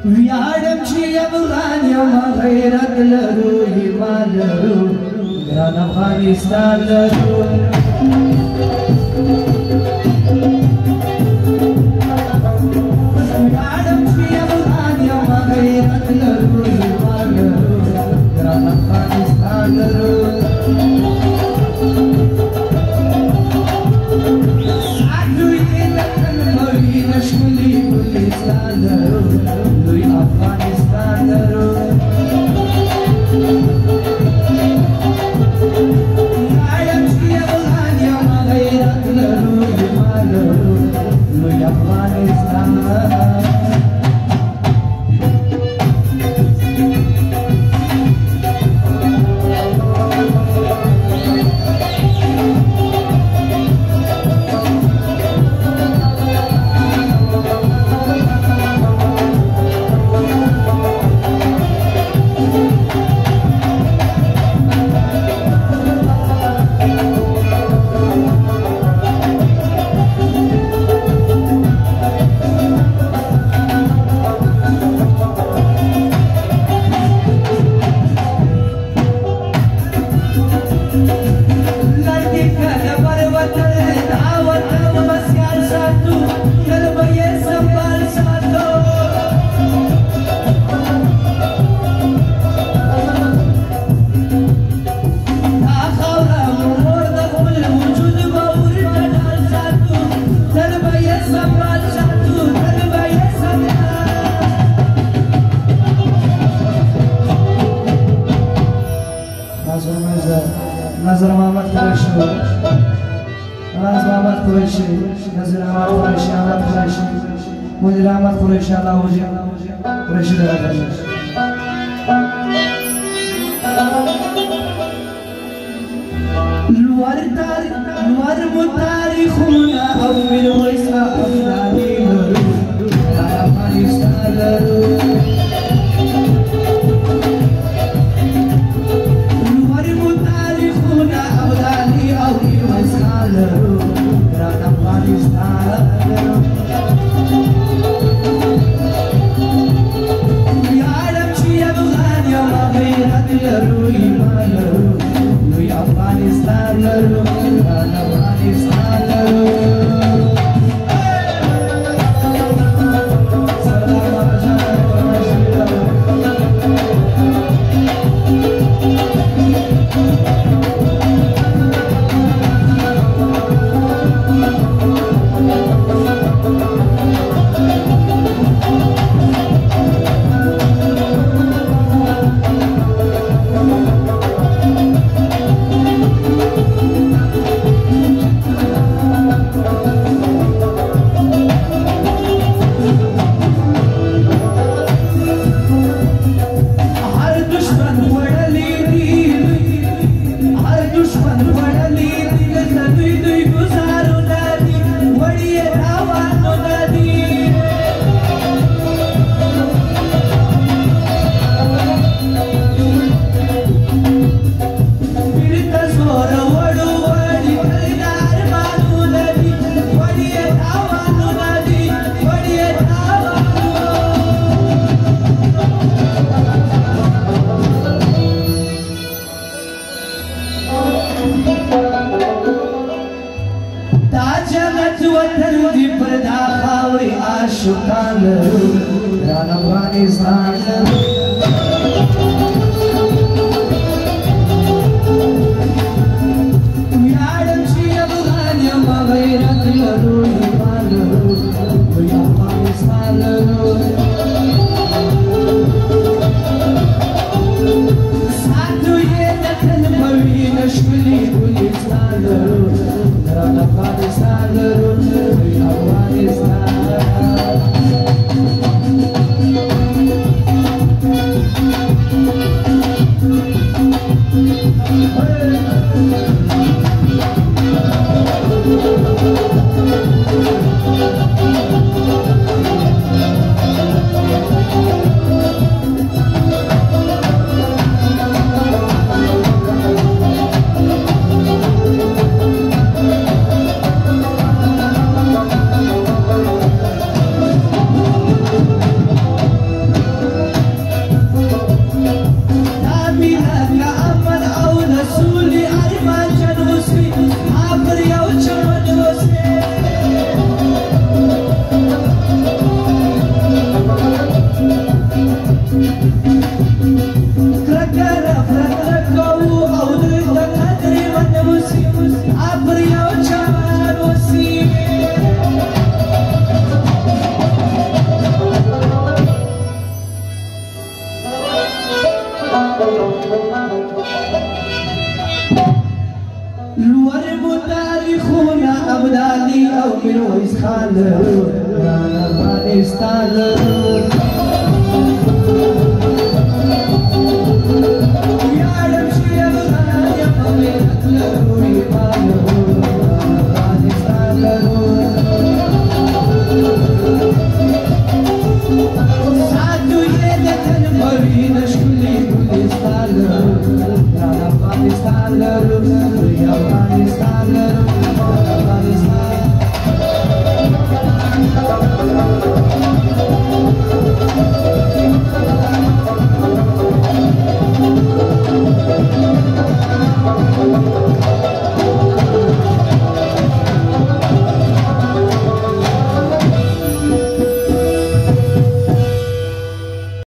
ویاړم چې افغان یم غیرت لرو ایمان لرو ګران افغانستان لرو ویاړم چې افغان یم غیرت لرو ایمان لرو ګران افغانستان لرو نشملی ګلستان لرو لوی افغانستان لرو ویاړم چې افغان یم غیرت لرو ایمان لرو لوی افغانستان نظر محمد قریشی راز محمد قریشی نظر محمد قریشی احمد قریشی مدیر احمد قریشی الله وجه قریشی درگاه لوار متاریخونا او میرویس افغانی لرو افغانستان لرو ویاړم چې افغان یم غیرت لرو ایمان لرو لوی افغانستان لرو ګران افغانستان لرو عاشقان لرو ګران افغانستان لرو ویاړم چې افغان یم غیرت لرو ایمان لرو لوی افغانستان لرو ساتو یې د تن په وینه ښکلي ګلستان لرو ګران افغانستان لرو لوی افغانستان أو من ويس خالد أنا أفغانستان يا يمشي يا بغان يا قبيلة لروي مالو أفغانستان سعدو يدة المرينة شكلي كلستان يا أفغانستان يا أفغانستان